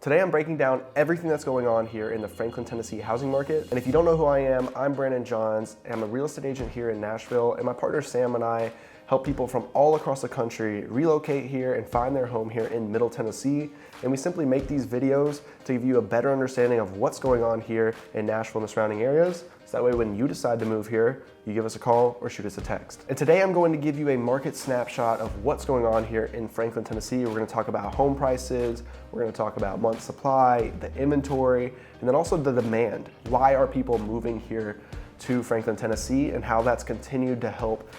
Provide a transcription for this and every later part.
Today I'm breaking down everything that's going on here in the Franklin, Tennessee housing market. And if you don't know who I am, I'm Coleman Johns. I'm a real estate agent here in Nashville, and my partner Sam and I help people from all across the country relocate here and find their home here in Middle Tennessee. And we simply make these videos to give you a better understanding of what's going on here in Nashville and the surrounding areas. So that way when you decide to move here, you give us a call or shoot us a text. And today I'm going to give you a market snapshot of what's going on here in Franklin, Tennessee. We're gonna talk about home prices, we're gonna talk about month supply, the inventory, and then also the demand. Why are people moving here to Franklin, Tennessee, and how that's continued to help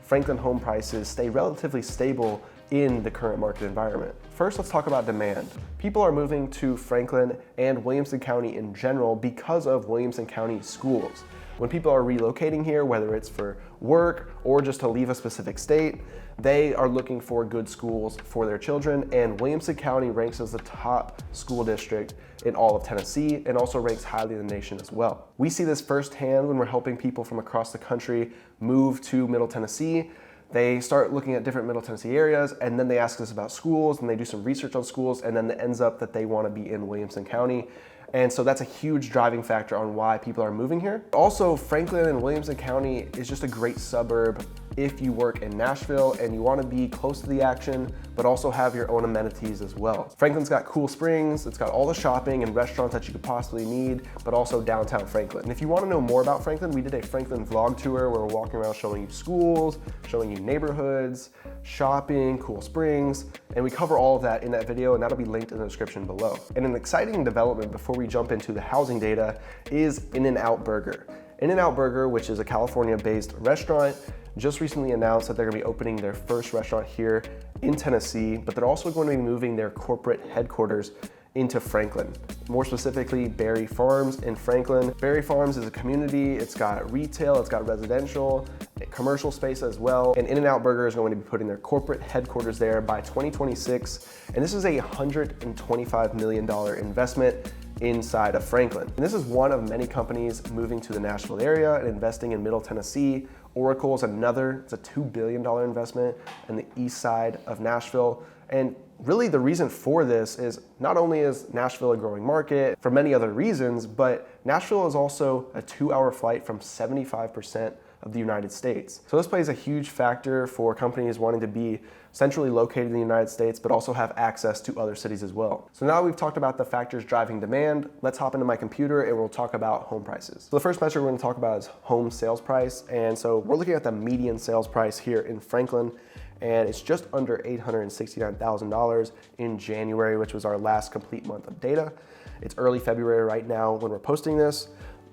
Franklin home prices stay relatively stable in the current market environment. First, let's talk about demand. People are moving to Franklin and Williamson County in general because of Williamson County schools. When people are relocating here, whether it's for work or just to leave a specific state, they are looking for good schools for their children, and Williamson County ranks as the top school district in all of Tennessee and also ranks highly in the nation as well. We see this firsthand when we're helping people from across the country move to Middle Tennessee. They start looking at different Middle Tennessee areas, and then they ask us about schools, and they do some research on schools, and then it ends up that they want to be in Williamson County. And so that's a huge driving factor on why people are moving here. Also, Franklin and Williamson County is just a great suburb if you work in Nashville and you want to be close to the action, but also have your own amenities as well. Franklin's got cool springs, it's got all the shopping and restaurants that you could possibly need, but also downtown Franklin. And if you want to know more about Franklin, we did a Franklin vlog tour where we're walking around showing you schools, showing you neighborhoods, shopping, cool springs, and we cover all of that in that video, and that'll be linked in the description below. And an exciting development before we jump into the housing data is In-N-Out Burger. In-N-Out Burger, which is a California-based restaurant, just recently announced that they're gonna be opening their first restaurant here in Tennessee, but they're also going to be moving their corporate headquarters into Franklin. More specifically, Berry Farms in Franklin. Berry Farms is a community, it's got retail, it's got residential, commercial space as well, and In-N-Out Burger is going to be putting their corporate headquarters there by 2026, and this is a $125 million investment inside of Franklin. And this is one of many companies moving to the Nashville area and investing in Middle Tennessee. Oracle is another, it's a $2 billion investment in the east side of Nashville. And really the reason for this is not only is Nashville a growing market for many other reasons, but Nashville is also a 2-hour flight from 75% of the United States. So this plays a huge factor for companies wanting to be centrally located in the United States, but also have access to other cities as well. So now we've talked about the factors driving demand, let's hop into my computer and we'll talk about home prices. So the first measure we're gonna talk about is home sales price. And so we're looking at the median sales price here in Franklin, and it's just under $869,000 in January, which was our last complete month of data. It's early February right now when we're posting this,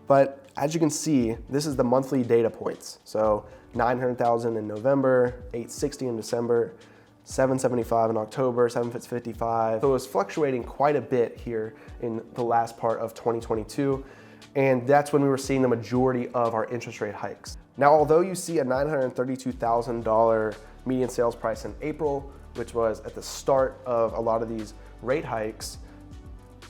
but as you can see, this is the monthly data points. So 900,000 in November, 860 in December, 775 in October, 755. So it was fluctuating quite a bit here in the last part of 2022. And that's when we were seeing the majority of our interest rate hikes. Now, although you see a $932,000 median sales price in April, which was at the start of a lot of these rate hikes,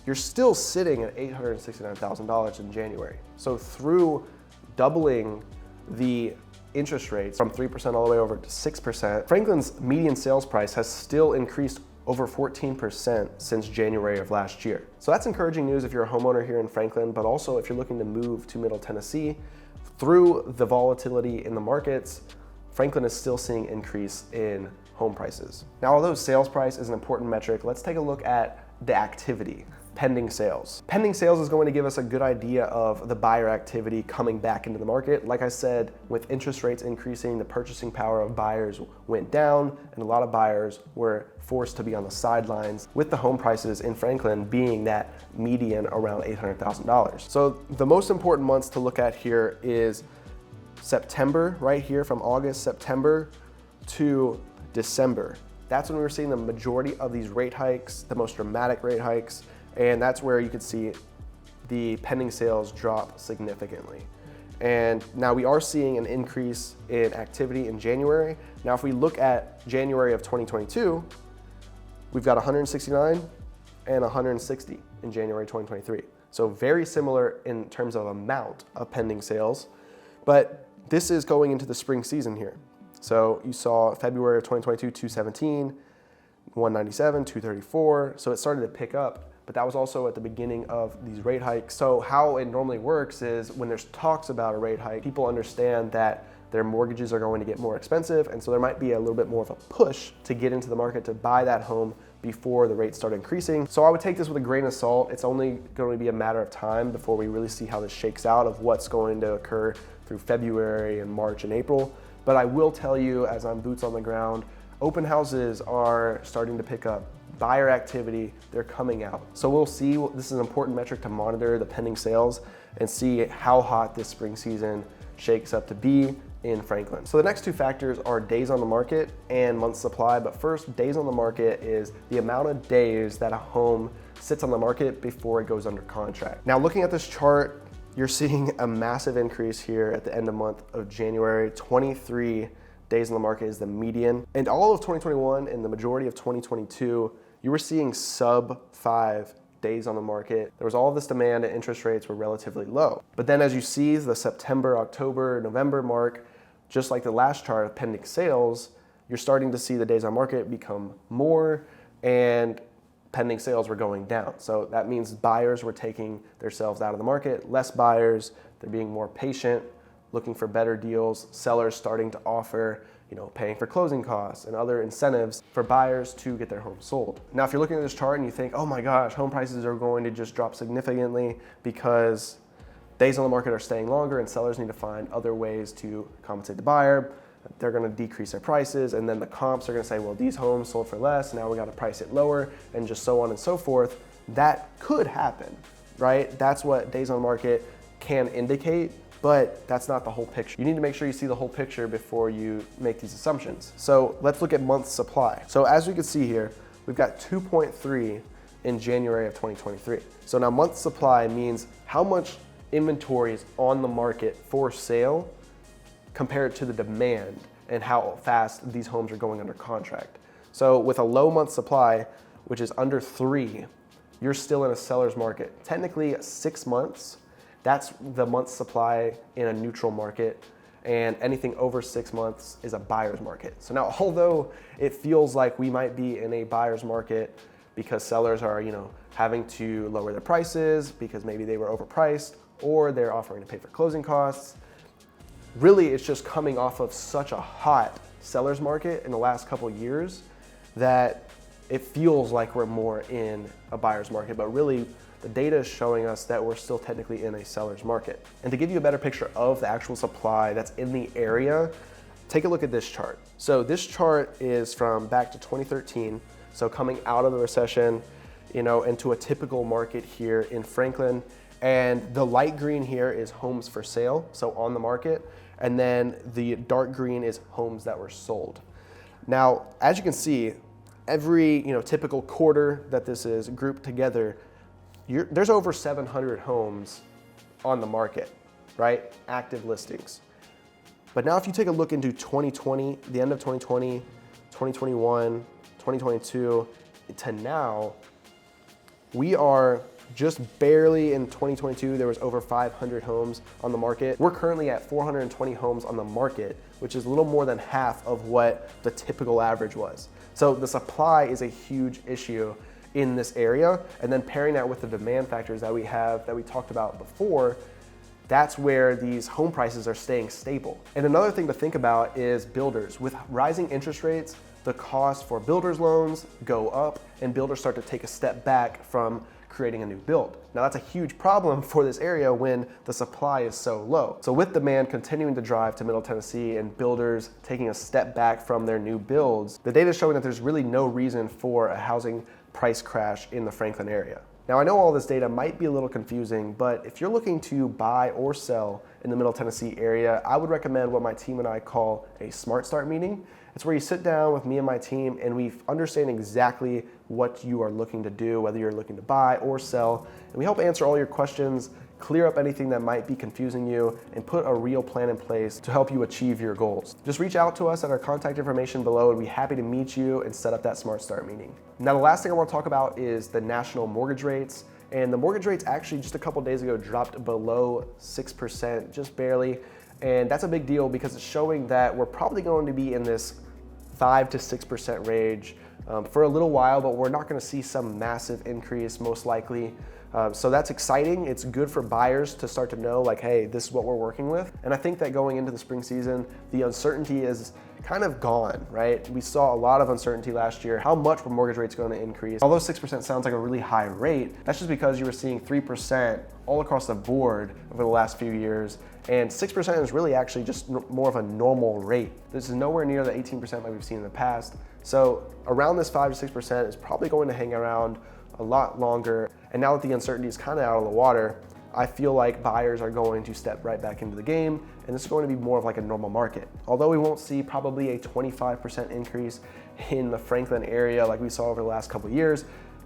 you're still sitting at $869,000 in January. So through doubling the interest rates from 3% all the way over to 6%, Franklin's median sales price has still increased over 14% since January of last year. So that's encouraging news if you're a homeowner here in Franklin, but also if you're looking to move to Middle Tennessee. Through the volatility in the markets, Franklin is still seeing increase in home prices. Now, although sales price is an important metric, let's take a look at the activity. Pending sales. Pending sales is going to give us a good idea of the buyer activity coming back into the market. Like I said, with interest rates increasing, the purchasing power of buyers went down, and a lot of buyers were forced to be on the sidelines, with the home prices in Franklin being that median around $800,000. So the most important months to look at here is September, right here from August, September to December. That's when we were seeing the majority of these rate hikes, the most dramatic rate hikes. And that's where you could see the pending sales drop significantly. And now we are seeing an increase in activity in January. Now, if we look at January of 2022, we've got 169 and 160 in January 2023. So very similar in terms of amount of pending sales, but this is going into the spring season here. So you saw February of 2022, 217, 197, 234. So it started to pick up but that was also at the beginning of these rate hikes. So how it normally works is when there's talks about a rate hike, people understand that their mortgages are going to get more expensive, and so there might be a little bit more of a push to get into the market to buy that home before the rates start increasing. So I would take this with a grain of salt. It's only going to be a matter of time before we really see how this shakes out of what's going to occur through February and March and April. But I will tell you, as I'm boots on the ground, open houses are starting to pick up. Buyer activity, they're coming out. So we'll see, this is an important metric to monitor the pending sales and see how hot this spring season shakes up to be in Franklin. So the next two factors are days on the market and month supply. But first, days on the market is the amount of days that a home sits on the market before it goes under contract. Now, looking at this chart, you're seeing a massive increase here at the end of month of January. 23 days on the market is the median. And all of 2021 and the majority of 2022, you were seeing sub 5 days on the market. There was all this demand and interest rates were relatively low. But then as you see the September, October, November mark, just like the last chart of pending sales, you're starting to see the days on market become more and pending sales were going down. So that means buyers were taking themselves out of the market, less buyers, they're being more patient, looking for better deals, sellers starting to offer, paying for closing costs and other incentives for buyers to get their home sold. Now, if you're looking at this chart and you think, oh my gosh, home prices are going to just drop significantly because days on the market are staying longer and sellers need to find other ways to compensate the buyer, they're gonna decrease their prices, and then the comps are gonna say, well, these homes sold for less, now we gotta price it lower, and just so on and so forth. That could happen, right? That's what days on market can indicate, but that's not the whole picture. You need to make sure you see the whole picture before you make these assumptions. So let's look at month supply. So as we can see here, we've got 2.3 in January of 2023. So now month supply means how much inventory is on the market for sale compared to the demand and how fast these homes are going under contract. So with a low month supply, which is under 3, you're still in a seller's market. Technically 6 months, that's the month supply in a neutral market, and anything over 6 months is a buyer's market. So now, although it feels like we might be in a buyer's market because sellers are, having to lower their prices because maybe they were overpriced or they're offering to pay for closing costs, really it's just coming off of such a hot seller's market in the last couple of years that it feels like we're more in a buyer's market, but really the data is showing us that we're still technically in a seller's market. And to give you a better picture of the actual supply that's in the area, take a look at this chart. So this chart is from back to 2013. So coming out of the recession, into a typical market here in Franklin. And the light green here is homes for sale, so on the market. And then the dark green is homes that were sold. Now, as you can see, every typical quarter that this is grouped together, there's over 700 homes on the market, right? Active listings. But now if you take a look into 2020, the end of 2020, 2021, 2022, to now, we are just barely in 2022, there was over 500 homes on the market. We're currently at 420 homes on the market, which is a little more than half of what the typical average was. So the supply is a huge issue in this area. And then pairing that with the demand factors that we have, that we talked about before, that's where these home prices are staying stable. And another thing to think about is builders. With rising interest rates, the cost for builders loans go up and builders start to take a step back from creating a new build. Now that's a huge problem for this area when the supply is so low. So with demand continuing to drive to Middle Tennessee and builders taking a step back from their new builds, the data is showing that there's really no reason for a housing price crash in the Franklin area. Now I know all this data might be a little confusing, but if you're looking to buy or sell in the Middle Tennessee area, I would recommend what my team and I call a Smart Start meeting. It's where you sit down with me and my team and we understand exactly what you are looking to do, whether you're looking to buy or sell, and we help answer all your questions, clear up anything that might be confusing you, and put a real plan in place to help you achieve your goals. Just reach out to us at our contact information below and we'd be happy to meet you and set up that Smart Start meeting. Now the last thing I want to talk about is the national mortgage rates. And the mortgage rates actually just a couple days ago dropped below 6%, just barely. And that's a big deal because it's showing that we're probably going to be in this 5 to 6% range for a little while, but we're not gonna see some massive increase most likely. So that's exciting. It's good for buyers to start to know like, hey, this is what we're working with. And I think that going into the spring season, the uncertainty is kind of gone, right? We saw a lot of uncertainty last year. How much were mortgage rates going to increase? Although 6% sounds like a really high rate, that's just because you were seeing 3% all across the board over the last few years. And 6% is really actually just more of a normal rate. This is nowhere near the 18% like we've seen in the past. So around this 5 to 6% is probably going to hang around a lot longer. And now that the uncertainty is kind of out of the water, I feel like buyers are going to step right back into the game, and this is going to be more of like a normal market. Although we won't see probably a 25% increase in the Franklin area like we saw over the last couple of years,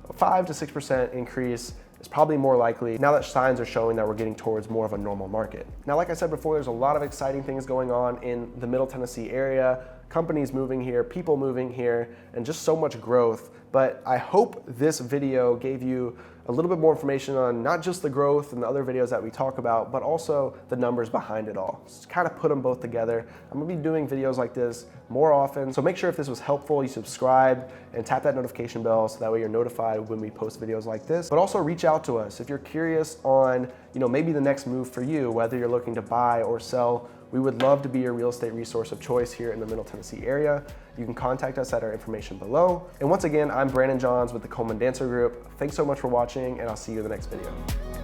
a 5 to 6% increase is probably more likely now that signs are showing that we're getting towards more of a normal market. Now, like I said before, there's a lot of exciting things going on in the Middle Tennessee area, companies moving here, people moving here, and just so much growth. But I hope this video gave you a little bit more information on not just the growth and the other videos that we talk about, but also the numbers behind it all. Just kind of put them both together. I'm gonna be doing videos like this more often, so make sure if this was helpful, you subscribe and tap that notification bell so that way you're notified when we post videos like this. But also reach out to us if you're curious on, maybe the next move for you, whether you're looking to buy or sell. We would love to be your real estate resource of choice here in the Middle Tennessee area. You can contact us at our information below. And once again, I'm Brandon Johns with the Coleman-Dancer Group. Thanks so much for watching, and I'll see you in the next video.